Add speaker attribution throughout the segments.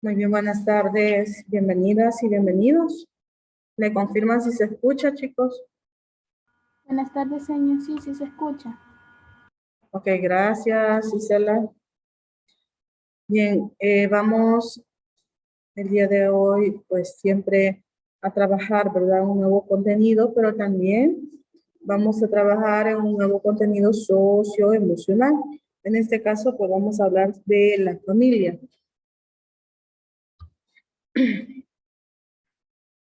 Speaker 1: Muy bien, buenas tardes. Bienvenidas y bienvenidos. ¿Me confirman si se escucha, chicos?
Speaker 2: Buenas tardes, señor. Sí, sí se escucha.
Speaker 1: Ok, gracias, Isela. Bien, vamos el día de hoy, pues siempre a trabajar, ¿verdad? Un nuevo contenido, pero también vamos a trabajar en un nuevo contenido socioemocional. En este caso, pues vamos a hablar de la familia.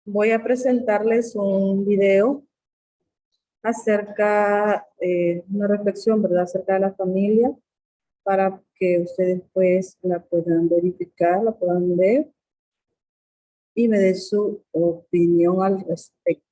Speaker 1: Voy a presentarles un video acerca, una reflexión, ¿verdad? Acerca de la familia, para que ustedes pues la puedan verificar, la puedan ver y me den su opinión al respecto.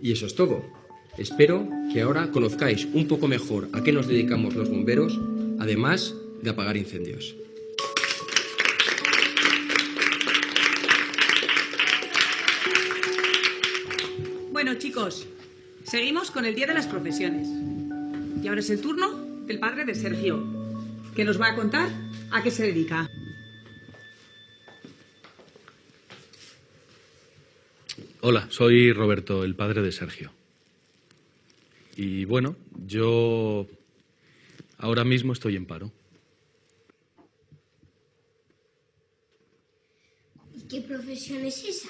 Speaker 3: Y eso es todo. Espero que ahora conozcáis un poco mejor a qué nos dedicamos los bomberos, además de apagar incendios.
Speaker 4: Bueno, chicos, seguimos con el Día de las Profesiones. Y ahora es el turno del padre de Sergio, que nos va a contar a qué se dedica.
Speaker 5: Hola, soy Roberto, el padre de Sergio. Y bueno, yo ahora mismo estoy en paro.
Speaker 6: ¿Y qué profesión es esa?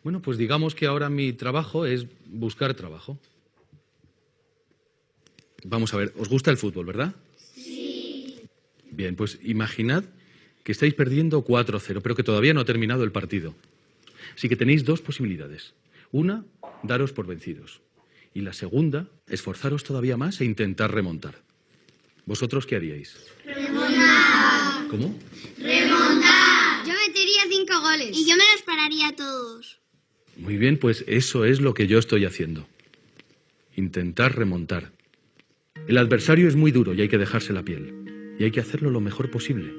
Speaker 5: Bueno, pues digamos que ahora mi trabajo es buscar trabajo. Vamos a ver, ¿os gusta el fútbol, verdad?
Speaker 6: Sí.
Speaker 5: Bien, pues imaginad que estáis perdiendo 4-0, pero que todavía no ha terminado el partido. Así que tenéis dos posibilidades. Una, daros por vencidos. Y la segunda, esforzaros todavía más e intentar remontar. ¿Vosotros qué haríais?
Speaker 6: Remontar.
Speaker 5: ¿Cómo?
Speaker 6: Remontar. Yo metería 5 goles. Y yo me los pararía a todos.
Speaker 5: Muy bien, pues eso es lo que yo estoy haciendo. Intentar remontar. El adversario es muy duro y hay que dejarse la piel. Y hay que hacerlo lo mejor posible.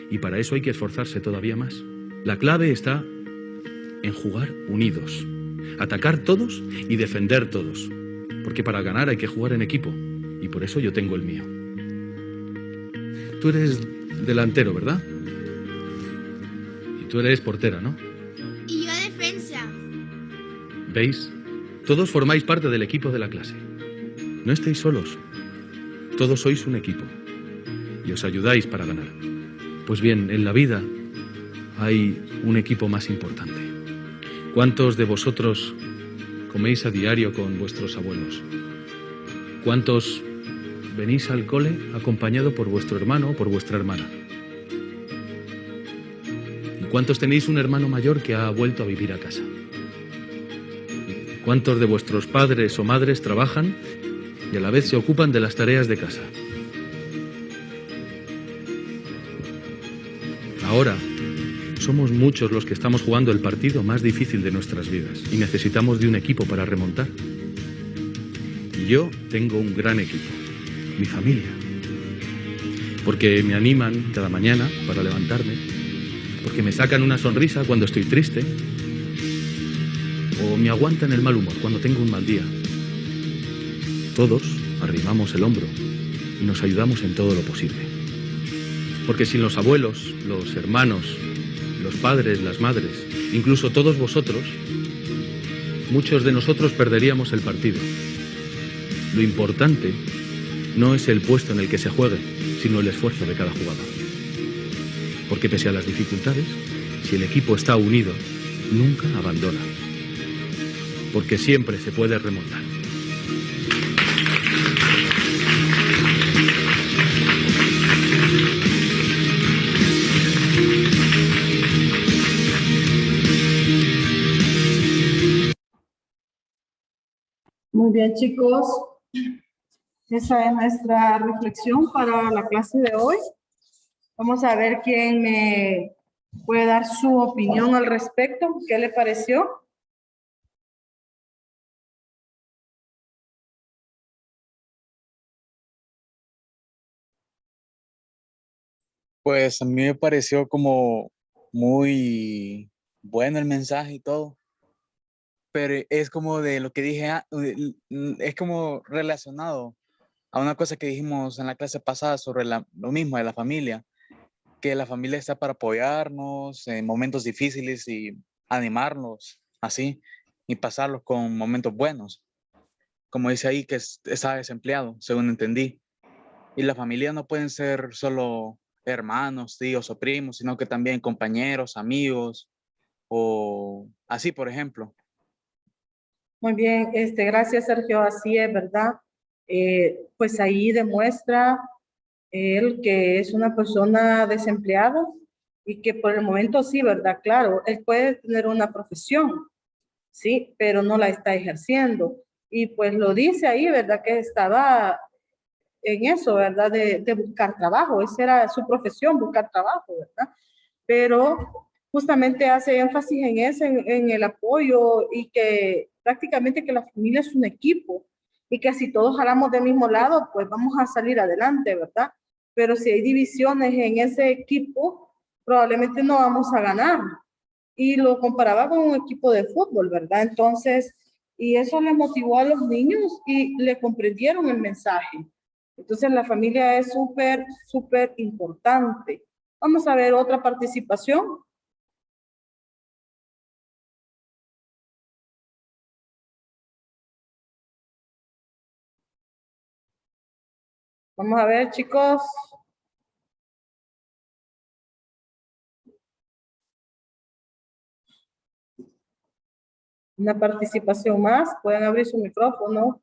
Speaker 5: Y para eso hay que esforzarse todavía más. La clave está en jugar unidos. Atacar todos y defender todos. Porque para ganar hay que jugar en equipo. Y por eso yo tengo el mío. Tú eres delantero, ¿verdad? Y tú eres portera, ¿no?
Speaker 6: Y yo defensa.
Speaker 5: ¿Veis? Todos formáis parte del equipo de la clase. No estáis solos. Todos sois un equipo. Y os ayudáis para ganar. Pues bien, en la vida hay un equipo más importante. ¿Cuántos de vosotros coméis a diario con vuestros abuelos? ¿Cuántos venís al cole acompañado por vuestro hermano o por vuestra hermana? ¿Y cuántos tenéis un hermano mayor que ha vuelto a vivir a casa? ¿Cuántos de vuestros padres o madres trabajan y a la vez se ocupan de las tareas de casa? Ahora somos muchos los que estamos jugando el partido más difícil de nuestras vidas y necesitamos de un equipo para remontar. Y yo tengo un gran equipo, mi familia, porque me animan cada mañana para levantarme, porque me sacan una sonrisa cuando estoy triste o me aguantan el mal humor cuando tengo un mal día. Todos arrimamos el hombro y nos ayudamos en todo lo posible. Porque sin los abuelos, los hermanos, los padres, las madres, incluso todos vosotros, muchos de nosotros perderíamos el partido. Lo importante no es el puesto en el que se juegue, sino el esfuerzo de cada jugador. Porque pese a las dificultades, si el equipo está unido, nunca abandona. Porque siempre se puede remontar.
Speaker 1: Muy bien, chicos. Esa es nuestra reflexión para la clase de hoy. Vamos a ver quién me puede dar su opinión al respecto. ¿Qué le pareció?
Speaker 7: Pues a mí me pareció como muy bueno el mensaje y todo, pero es como de lo que dije, es como relacionado a una cosa que dijimos en la clase pasada sobre lo mismo de la familia, que la familia está para apoyarnos en momentos difíciles y animarnos así y pasarlos con momentos buenos. Como dice ahí que está desempleado, según entendí. Y la familia no pueden ser solo hermanos, tíos o primos, sino que también compañeros, amigos o así, por ejemplo.
Speaker 1: Muy bien, gracias Sergio, así es, ¿verdad? Pues ahí demuestra él que es una persona desempleada y que por el momento sí, ¿verdad? Claro, él puede tener una profesión, sí, pero no la está ejerciendo. Y pues lo dice ahí, ¿verdad? Que estaba en eso, ¿verdad? De buscar trabajo, esa era su profesión, buscar trabajo, ¿verdad? Pero justamente hace énfasis en eso, en el apoyo y que prácticamente que la familia es un equipo y que si todos jalamos del mismo lado, pues vamos a salir adelante, ¿verdad? Pero si hay divisiones en ese equipo, probablemente no vamos a ganar. Y lo comparaba con un equipo de fútbol, ¿verdad? Entonces, y eso le motivó a los niños y le comprendieron el mensaje. Entonces, la familia es súper, súper importante. Vamos a ver otra participación. Vamos a ver, chicos. Una participación más. Pueden abrir su micrófono.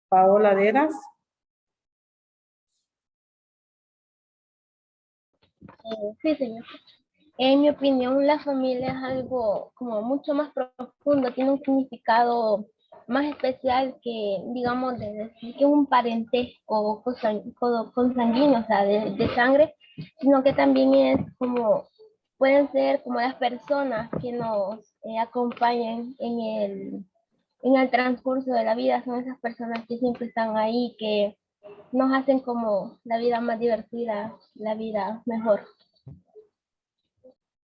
Speaker 1: Paola Deras.
Speaker 8: Sí, señor. En mi opinión, la familia es algo como mucho más profundo, tiene un significado más especial que, digamos, de decir que un parentesco consanguíneo, o sea, de sangre, sino que también es como, pueden ser como las personas que nos acompañan en el transcurso de la vida, son esas personas que siempre están ahí, que nos hacen como la vida más divertida, la vida mejor.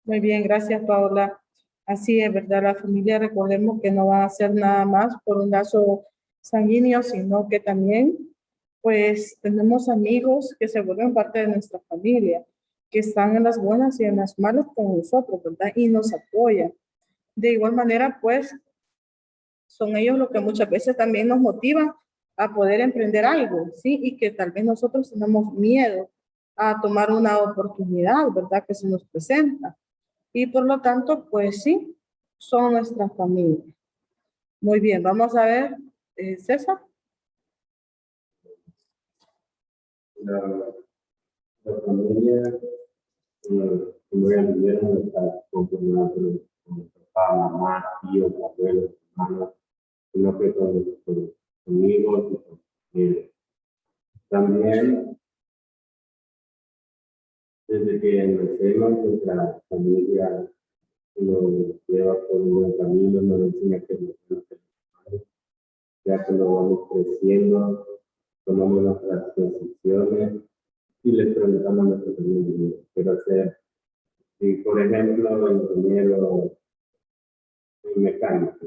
Speaker 1: Muy bien, gracias, Paola. Así es, ¿verdad? La familia, recordemos que no va a ser nada más por un lazo sanguíneo, sino que también, pues, tenemos amigos que se vuelven parte de nuestra familia, que están en las buenas y en las malas con nosotros, ¿verdad? Y nos apoyan. De igual manera, pues, son ellos los que muchas veces también nos motivan a poder emprender algo, ¿sí? Y que tal vez nosotros tenemos miedo a tomar una oportunidad, ¿verdad? Que se nos presenta. Y por lo tanto, pues sí, son nuestra familia. Muy bien, vamos a ver, César.
Speaker 9: La, la familia, como ya vivieron, está conformada con papá, mamá, tíos, abuelos, hermanos, sino que con nuestros amigos y con familia. También, desde que nacemos, nuestra familia nos lleva por un buen camino, nos enseña que nos malos, ya que nos vamos creciendo, tomamos nuestras decisiones y les preguntamos a nuestros amigos, quiero hacer, si por ejemplo, ingeniero mecánico,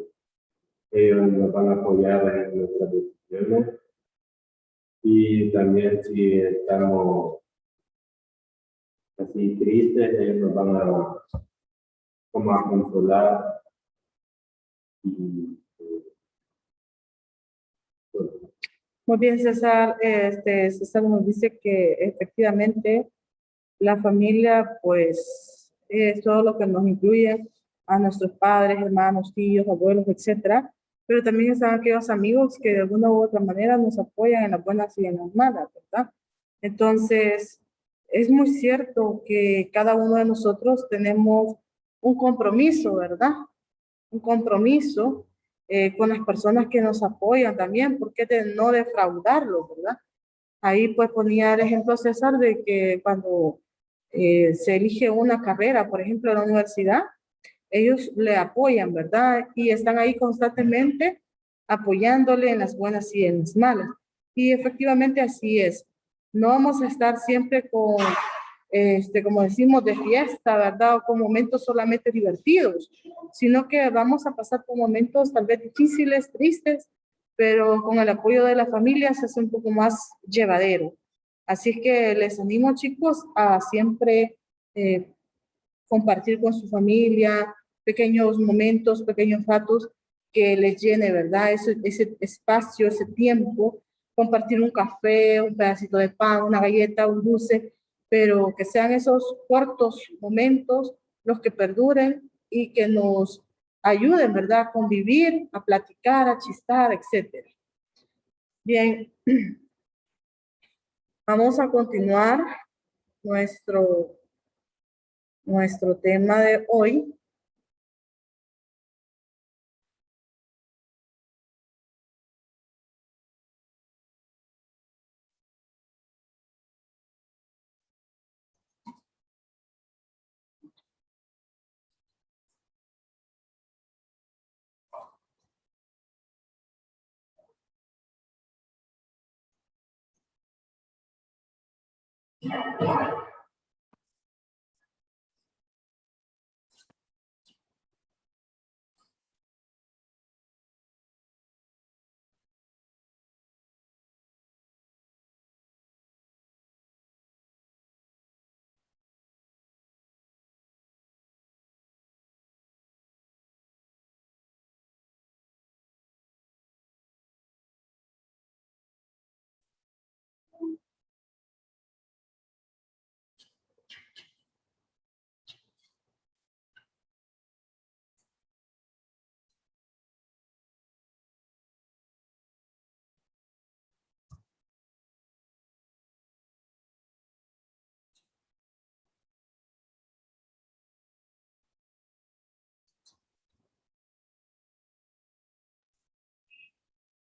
Speaker 9: ellos nos van a apoyar en nuestras decisiones y también si estamos así tristes, ellos nos van a como a consolar y pues,
Speaker 1: Muy bien, César. César nos dice que efectivamente la familia, pues, es todo lo que nos incluye a nuestros padres, hermanos, tíos, abuelos, etcétera. Pero también están aquellos amigos que de alguna u otra manera nos apoyan en las buenas y en las malas, ¿verdad? Entonces, es muy cierto que cada uno de nosotros tenemos un compromiso, ¿verdad? Un compromiso con las personas que nos apoyan también, porque de no defraudarlos, ¿verdad? Ahí pues ponía el ejemplo César de que cuando se elige una carrera, por ejemplo, en la universidad, ellos le apoyan, ¿verdad? Y están ahí constantemente apoyándole en las buenas y en las malas. Y efectivamente así es. No vamos a estar siempre con, como decimos, de fiesta, ¿verdad? O con momentos solamente divertidos, sino que vamos a pasar por momentos tal vez difíciles, tristes, pero con el apoyo de la familia se hace un poco más llevadero. Así es que les animo, chicos, a siempre compartir con su familia pequeños momentos, pequeños ratos que les llene, ¿verdad? Ese espacio, ese tiempo, compartir un café, un pedacito de pan, una galleta, un dulce, pero que sean esos cortos momentos los que perduren y que nos ayuden, ¿verdad? A convivir, a platicar, a chistar, etcétera. Bien, vamos a continuar nuestro tema de hoy.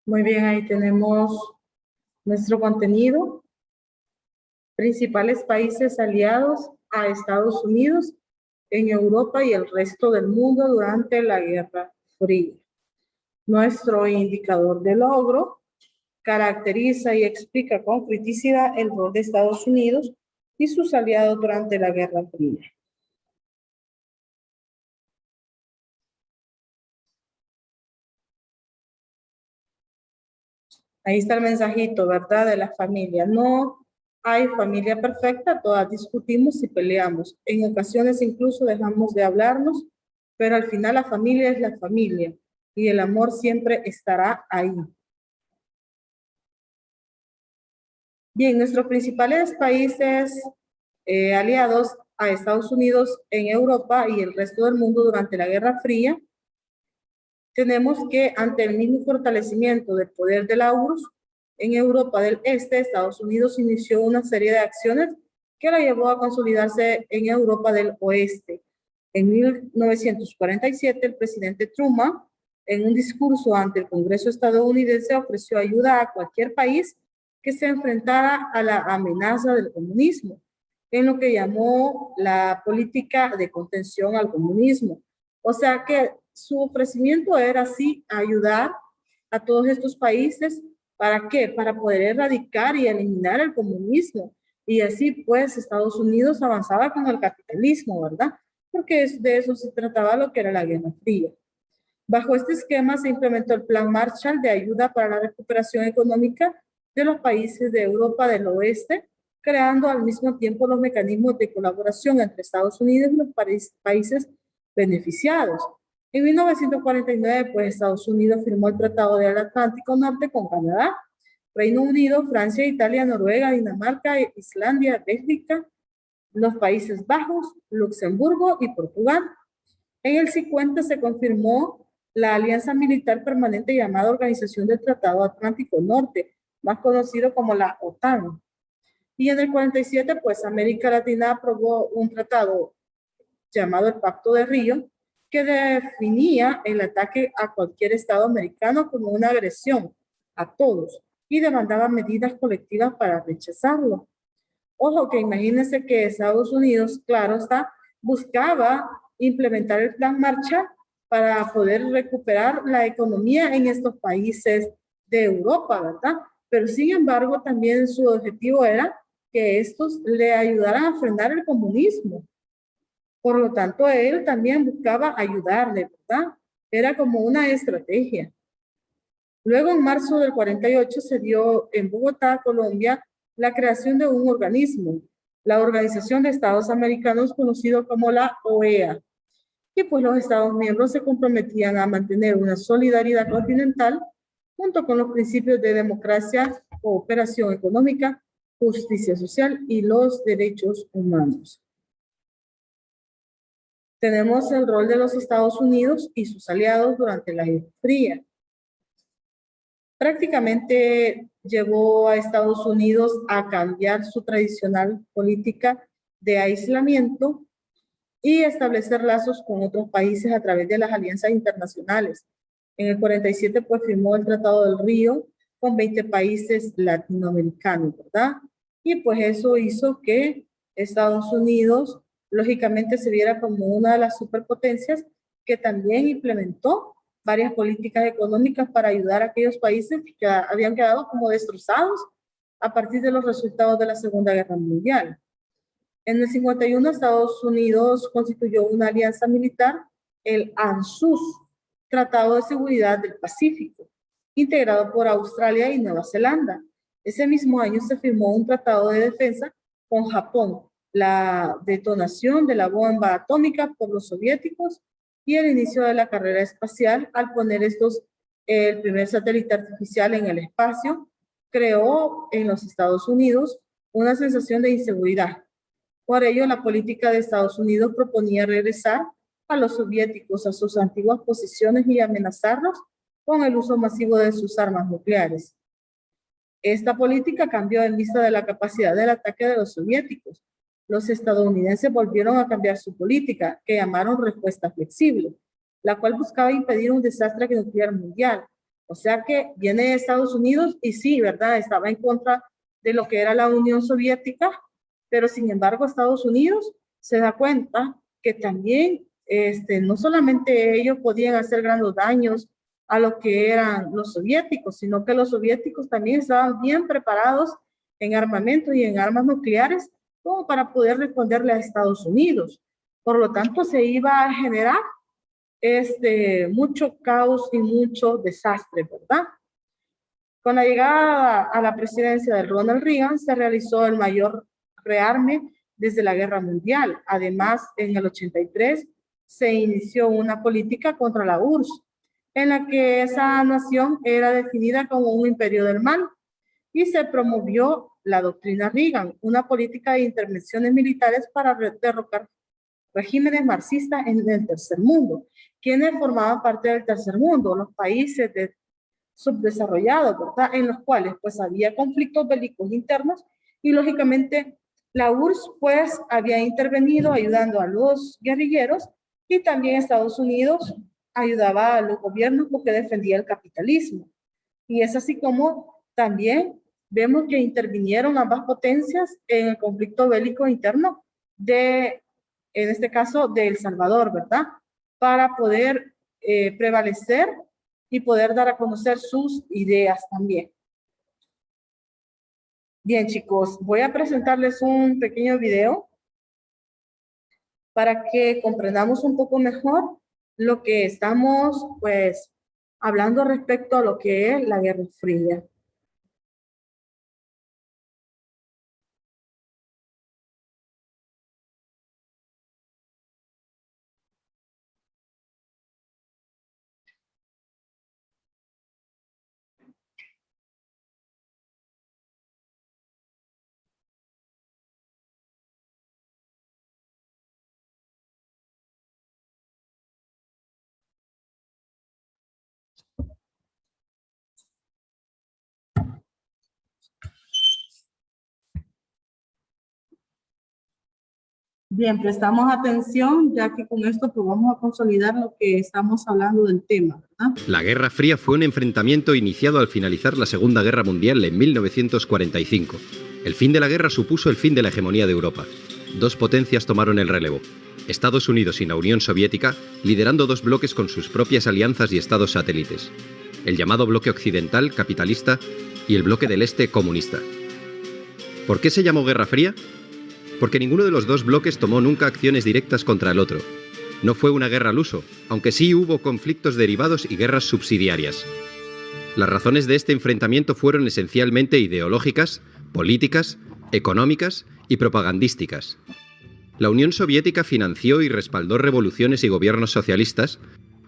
Speaker 1: Muy bien, ahí tenemos nuestro contenido. Principales países aliados a Estados Unidos en Europa y el resto del mundo durante la Guerra Fría. Nuestro indicador de logro caracteriza y explica con criticidad el rol de Estados Unidos y sus aliados durante la Guerra Fría. Ahí está el mensajito, ¿verdad? De la familia. No hay familia perfecta, todas discutimos y peleamos. En ocasiones incluso dejamos de hablarnos, pero al final la familia es la familia y el amor siempre estará ahí. Bien, nuestros principales países aliados a Estados Unidos en Europa y el resto del mundo durante la Guerra Fría, tenemos que ante el mismo fortalecimiento del poder de la URSS, en Europa del Este, Estados Unidos inició una serie de acciones que la llevó a consolidarse en Europa del Oeste. En 1947, el presidente Truman, en un discurso ante el Congreso estadounidense, ofreció ayuda a cualquier país que se enfrentara a la amenaza del comunismo, en lo que llamó la política de contención al comunismo. O sea que su ofrecimiento era así ayudar a todos estos países. ¿Para qué? Para poder erradicar y eliminar el comunismo. Y así pues Estados Unidos avanzaba con el capitalismo, ¿verdad? Porque de eso se trataba lo que era la Guerra Fría. Bajo este esquema se implementó el Plan Marshall de ayuda para la recuperación económica de los países de Europa del Oeste, creando al mismo tiempo los mecanismos de colaboración entre Estados Unidos y los países beneficiados. En 1949, pues Estados Unidos firmó el Tratado del Atlántico Norte con Canadá, Reino Unido, Francia, Italia, Noruega, Dinamarca, Islandia, Bélgica, los Países Bajos, Luxemburgo y Portugal. En el 50 se confirmó la alianza militar permanente llamada Organización del Tratado Atlántico Norte, más conocido como la OTAN. Y en el 47, pues América Latina aprobó un tratado llamado el Pacto de Río, que definía el ataque a cualquier Estado americano como una agresión a todos y demandaba medidas colectivas para rechazarlo. Ojo, que imagínense que Estados Unidos, claro está, buscaba implementar el Plan Marshall para poder recuperar la economía en estos países de Europa, ¿verdad? Pero sin embargo, también su objetivo era que estos le ayudaran a frenar el comunismo. Por lo tanto, él también buscaba ayudarle, ¿verdad? Era como una estrategia. Luego, en marzo del 48, se dio en Bogotá, Colombia, la creación de un organismo, la Organización de Estados Americanos, conocido como la OEA. Y pues los Estados miembros se comprometían a mantener una solidaridad continental junto con los principios de democracia, cooperación económica, justicia social y los derechos humanos. Tenemos el rol de los Estados Unidos y sus aliados durante la Guerra Fría. Prácticamente llevó a Estados Unidos a cambiar su tradicional política de aislamiento y establecer lazos con otros países a través de las alianzas internacionales. En el 47 pues firmó el Tratado del Río con 20 países latinoamericanos, ¿verdad? Y pues eso hizo que Estados Unidos lógicamente se viera como una de las superpotencias que también implementó varias políticas económicas para ayudar a aquellos países que habían quedado como destrozados a partir de los resultados de la Segunda Guerra Mundial. En el 51, Estados Unidos constituyó una alianza militar, el ANZUS, Tratado de Seguridad del Pacífico, integrado por Australia y Nueva Zelanda. Ese mismo año se firmó un tratado de defensa con Japón, la detonación de la bomba atómica por los soviéticos y el inicio de la carrera espacial al poner el primer satélite artificial en el espacio, creó en los Estados Unidos una sensación de inseguridad. Por ello, la política de Estados Unidos proponía regresar a los soviéticos a sus antiguas posiciones y amenazarlos con el uso masivo de sus armas nucleares. Esta política cambió en vista de la capacidad del ataque de los soviéticos. Los estadounidenses volvieron a cambiar su política, que llamaron respuesta flexible, la cual buscaba impedir un desastre nuclear mundial. O sea que viene Estados Unidos y sí, ¿verdad? Estaba en contra de lo que era la Unión Soviética, pero sin embargo Estados Unidos se da cuenta que también no solamente ellos podían hacer grandes daños a lo que eran los soviéticos, sino que los soviéticos también estaban bien preparados en armamento y en armas nucleares como para poder responderle a Estados Unidos. Por lo tanto, se iba a generar mucho caos y mucho desastre, ¿verdad? Con la llegada a la presidencia de Ronald Reagan, se realizó el mayor rearme desde la Guerra Mundial. Además, en el 83 se inició una política contra la URSS, en la que esa nación era definida como un imperio del mal, y se promovió la doctrina Reagan, una política de intervenciones militares para derrocar regímenes marxistas en el tercer mundo. ¿Quiénes formaban parte del tercer mundo? Los países subdesarrollados, ¿verdad? En los cuales pues había conflictos bélicos internos y lógicamente la URSS pues había intervenido ayudando a los guerrilleros y también Estados Unidos ayudaba a los gobiernos porque defendía el capitalismo. Y es así como también vemos que intervinieron ambas potencias en el conflicto bélico interno en este caso, de El Salvador, ¿verdad? Para poder prevalecer y poder dar a conocer sus ideas también. Bien, chicos, voy a presentarles un pequeño video para que comprendamos un poco mejor lo que estamos, pues, hablando respecto a lo que es la Guerra Fría. Bien, prestamos atención, ya que con esto pues vamos a consolidar lo que estamos hablando del tema, ¿verdad?
Speaker 3: La Guerra Fría fue un enfrentamiento iniciado al finalizar la Segunda Guerra Mundial en 1945.
Speaker 10: El fin de la guerra supuso el fin de la hegemonía de Europa. Dos potencias tomaron el relevo: Estados Unidos y la Unión Soviética, liderando dos bloques con sus propias alianzas y estados satélites: el llamado bloque occidental capitalista y el bloque del este comunista. ¿Por qué se llamó Guerra Fría? Porque ninguno de los dos bloques tomó nunca acciones directas contra el otro. No fue una guerra al uso, aunque sí hubo conflictos derivados y guerras subsidiarias. Las razones de este enfrentamiento fueron esencialmente ideológicas, políticas, económicas y propagandísticas. La Unión Soviética financió y respaldó revoluciones y gobiernos socialistas,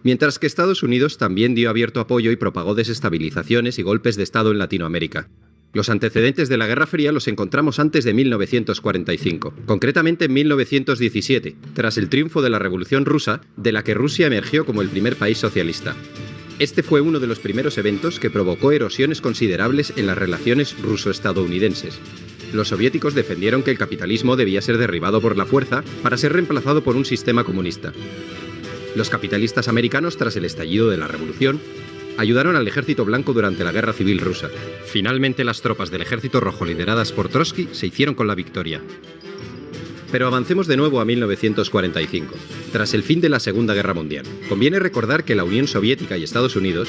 Speaker 10: mientras que Estados Unidos también dio abierto apoyo y propagó desestabilizaciones y golpes de Estado en Latinoamérica. Los antecedentes de la Guerra Fría los encontramos antes de 1945, concretamente en 1917, tras el triunfo de la Revolución Rusa, de la que Rusia emergió como el primer país socialista. Este fue uno de los primeros eventos que provocó erosiones considerables en las relaciones ruso-estadounidenses. Los soviéticos defendieron que el capitalismo debía ser derribado por la fuerza para ser reemplazado por un sistema comunista. Los capitalistas americanos, tras el estallido de la Revolución, ayudaron al Ejército Blanco durante la Guerra Civil Rusa. Finalmente, las tropas del Ejército Rojo lideradas por Trotsky se hicieron con la victoria. Pero avancemos de nuevo a 1945, tras el fin de la Segunda Guerra Mundial. Conviene recordar que la Unión Soviética y Estados Unidos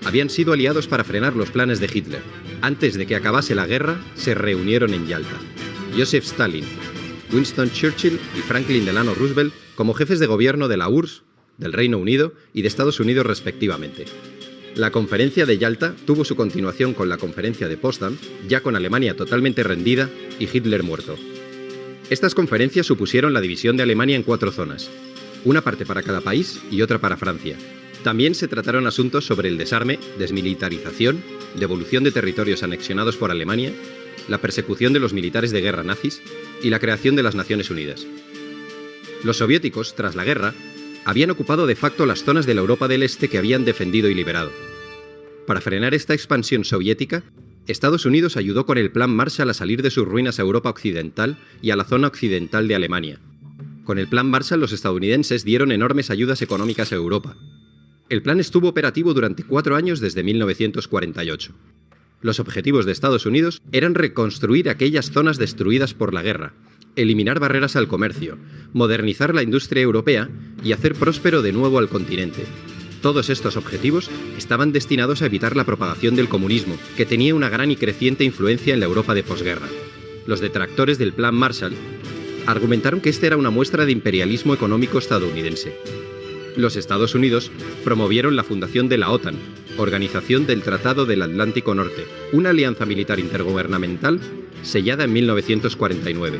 Speaker 10: habían sido aliados para frenar los planes de Hitler. Antes de que acabase la guerra, se reunieron en Yalta. Joseph Stalin, Winston Churchill y Franklin Delano Roosevelt como jefes de gobierno de la URSS, del Reino Unido y de Estados Unidos respectivamente. La conferencia de Yalta tuvo su continuación con la conferencia de Potsdam, ya con Alemania totalmente rendida y Hitler muerto. Estas conferencias supusieron la división de Alemania en 4 zonas, una parte para cada país y otra para Francia. También se trataron asuntos sobre el desarme, desmilitarización, devolución de territorios anexionados por Alemania, la persecución de los militares de guerra nazis y la creación de las Naciones Unidas. Los soviéticos, tras la guerra, habían ocupado de facto las zonas de la Europa del Este que habían defendido y liberado. Para frenar esta expansión soviética, Estados Unidos ayudó con el Plan Marshall a salir de sus ruinas a Europa occidental y a la zona occidental de Alemania. Con el Plan Marshall, los estadounidenses dieron enormes ayudas económicas a Europa. El plan estuvo operativo durante 4 años desde 1948. Los objetivos de Estados Unidos eran reconstruir aquellas zonas destruidas por la guerra, eliminar barreras al comercio, modernizar la industria europea y hacer próspero de nuevo al continente. Todos estos objetivos estaban destinados a evitar la propagación del comunismo, que tenía una gran y creciente influencia en la Europa de posguerra. Los detractores del Plan Marshall argumentaron que este era una muestra de imperialismo económico estadounidense. Los Estados Unidos promovieron la fundación de la OTAN, Organización del Tratado del Atlántico Norte, una alianza militar intergubernamental sellada en 1949.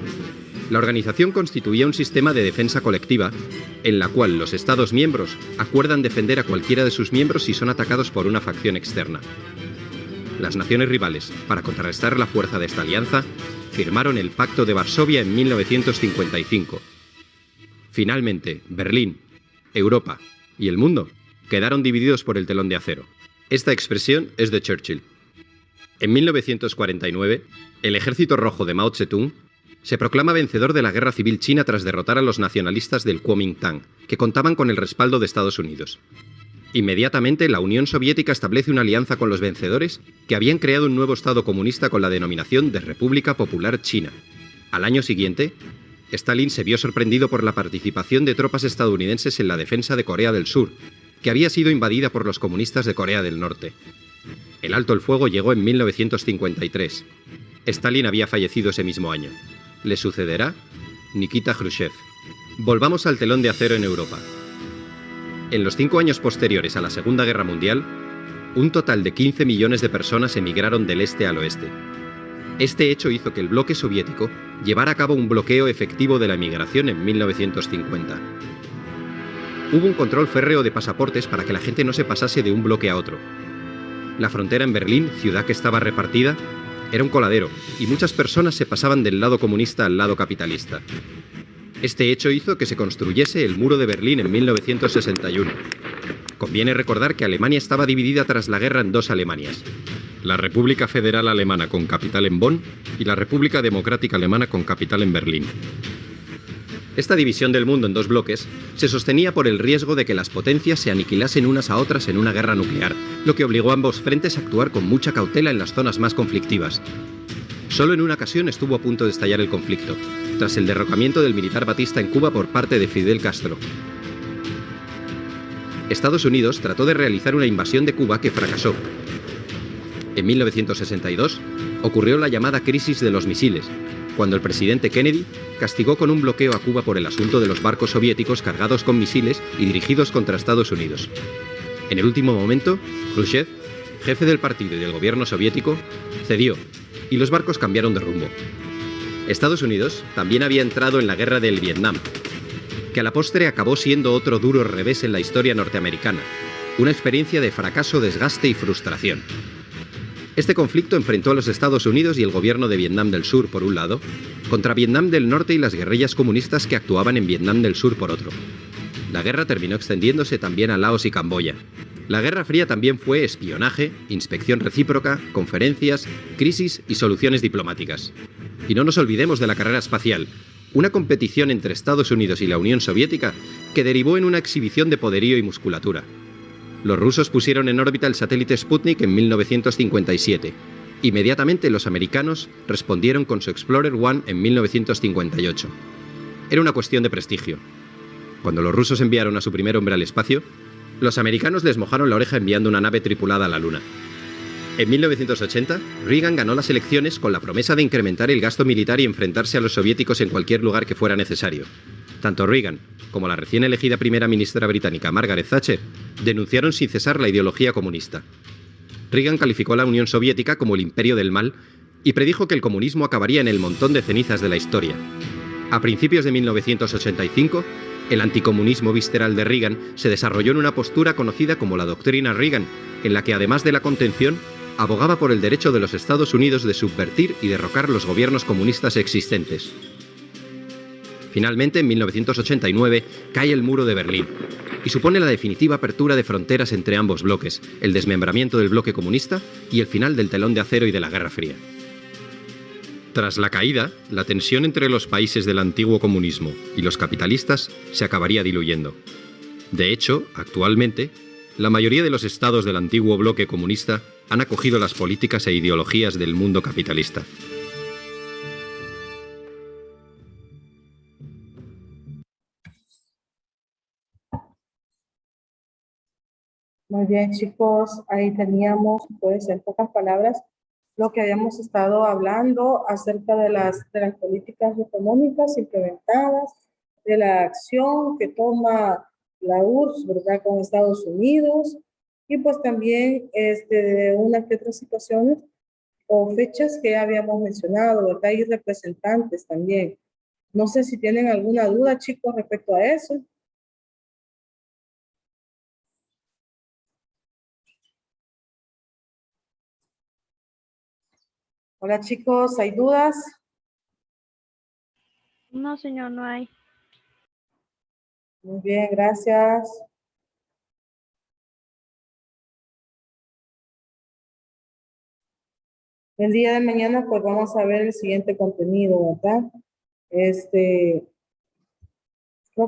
Speaker 10: La organización constituía un sistema de defensa colectiva en la cual los Estados miembros acuerdan defender a cualquiera de sus miembros si son atacados por una facción externa. Las naciones rivales, para contrarrestar la fuerza de esta alianza, firmaron el Pacto de Varsovia en 1955. Finalmente, Berlín, Europa y el mundo quedaron divididos por el telón de acero. Esta expresión es de Churchill. En 1949, el Ejército Rojo de Mao Zedong se proclama vencedor de la Guerra Civil China tras derrotar a los nacionalistas del Kuomintang, que contaban con el respaldo de Estados Unidos. Inmediatamente, la Unión Soviética establece una alianza con los vencedores que habían creado un nuevo Estado comunista con la denominación de República Popular China. Al año siguiente, Stalin se vio sorprendido por la participación de tropas estadounidenses en la defensa de Corea del Sur, que había sido invadida por los comunistas de Corea del Norte. El alto el fuego llegó en 1953. Stalin había fallecido ese mismo año. Le sucederá Nikita Khrushchev. Volvamos al telón de acero en Europa. En los 5 años posteriores a la Segunda Guerra Mundial, un total de 15 millones de personas emigraron del este al oeste. Este hecho hizo que el bloque soviético llevara a cabo un bloqueo efectivo de la emigración en 1950. Hubo un control férreo de pasaportes para que la gente no se pasase de un bloque a otro. La frontera en Berlín, ciudad que estaba repartida, era un coladero, y muchas personas se pasaban del lado comunista al lado capitalista. Este hecho hizo que se construyese el Muro de Berlín en 1961. Conviene recordar que Alemania estaba dividida tras la guerra en 2 Alemanias: la República Federal Alemana con capital en Bonn y la República Democrática Alemana con capital en Berlín. Esta división del mundo en 2 bloques se sostenía por el riesgo de que las potencias se aniquilasen unas a otras en una guerra nuclear, lo que obligó a ambos frentes a actuar con mucha cautela en las zonas más conflictivas. Solo en una ocasión estuvo a punto de estallar el conflicto, tras el derrocamiento del militar Batista en Cuba por parte de Fidel Castro. Estados Unidos trató de realizar una invasión de Cuba que fracasó. En 1962 ocurrió la llamada crisis de los misiles, cuando el presidente Kennedy castigó con un bloqueo a Cuba por el asunto de los barcos soviéticos cargados con misiles y dirigidos contra Estados Unidos. En el último momento, Khrushchev, jefe del partido y del gobierno soviético, cedió y los barcos cambiaron de rumbo. Estados Unidos también había entrado en la guerra del Vietnam, que a la postre acabó siendo otro duro revés en la historia norteamericana, una experiencia de fracaso, desgaste y frustración. Este conflicto enfrentó a los Estados Unidos y el gobierno de Vietnam del Sur por un lado, contra Vietnam del Norte y las guerrillas comunistas que actuaban en Vietnam del Sur por otro. La guerra terminó extendiéndose también a Laos y Camboya. La Guerra Fría también fue espionaje, inspección recíproca, conferencias, crisis y soluciones diplomáticas. Y no nos olvidemos de la carrera espacial, una competición entre Estados Unidos y la Unión Soviética que derivó en una exhibición de poderío y musculatura. Los rusos pusieron en órbita el satélite Sputnik en 1957. Inmediatamente los americanos respondieron con su Explorer 1 en 1958. Era una cuestión de prestigio. Cuando los rusos enviaron a su primer hombre al espacio, los americanos les mojaron la oreja enviando una nave tripulada a la Luna. En 1980, Reagan ganó las elecciones con la promesa de incrementar el gasto militar y enfrentarse a los soviéticos en cualquier lugar que fuera necesario. Tanto Reagan como la recién elegida primera ministra británica Margaret Thatcher denunciaron sin cesar la ideología comunista. Reagan calificó a la Unión Soviética como el imperio del mal y predijo que el comunismo acabaría en el montón de cenizas de la historia. A principios de 1985, el anticomunismo visceral de Reagan se desarrolló en una postura conocida como la doctrina Reagan, en la que además de la contención, abogaba por el derecho de los Estados Unidos de subvertir y derrocar los gobiernos comunistas existentes. Finalmente, en 1989, cae el muro de Berlín y supone la definitiva apertura de fronteras entre ambos bloques, el desmembramiento del bloque comunista y el final del telón de acero y de la Guerra Fría. Tras la caída, la tensión entre los países del antiguo comunismo y los capitalistas se acabaría diluyendo. De hecho, actualmente, la mayoría de los estados del antiguo bloque comunista han acogido las políticas e ideologías del mundo capitalista.
Speaker 1: Muy bien, chicos, ahí teníamos, pues, en pocas palabras, lo que habíamos estado hablando acerca de las políticas económicas implementadas, de la acción que toma la URSS, ¿verdad?, con Estados Unidos, y pues también de unas que otras situaciones o fechas que habíamos mencionado, ¿verdad?, y representantes también. No sé si tienen alguna duda, chicos, respecto a eso. Hola, chicos, ¿hay dudas?
Speaker 2: No, señor, no hay.
Speaker 1: Muy bien, gracias. El día de mañana, pues vamos a ver el siguiente contenido, ¿verdad? Creo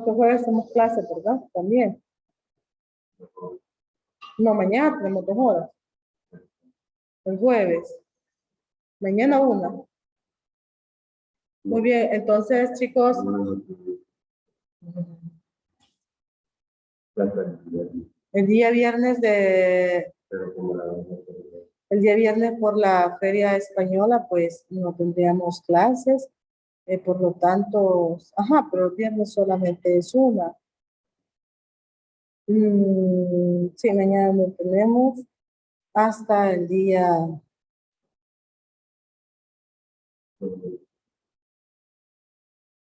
Speaker 1: que jueves tenemos clase, ¿verdad? También. No, mañana tenemos 2 horas. El jueves. Mañana 1. Muy bien, entonces, chicos. El día viernes el día viernes por la Feria Española, pues no tendríamos clases. Por lo tanto, pero el viernes solamente es una. Sí, mañana no tenemos hasta el día.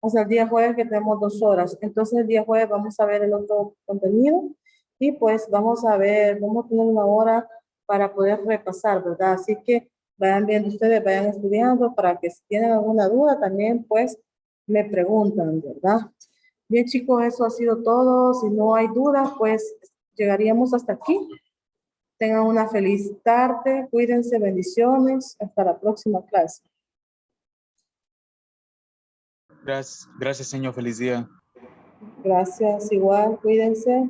Speaker 1: Hasta el día jueves que tenemos 2 horas. Entonces el día jueves vamos a ver el otro contenido y pues vamos a tener 1 hora para poder repasar, ¿verdad? Así que vayan viendo ustedes, vayan estudiando para que si tienen alguna duda también pues me preguntan, ¿verdad? Bien, chicos, eso ha sido todo. Si no hay dudas, pues llegaríamos hasta aquí. Tengan una feliz tarde, cuídense, bendiciones. Hasta la próxima clase.
Speaker 7: Gracias, señor. Feliz día.
Speaker 1: Gracias, igual, cuídense.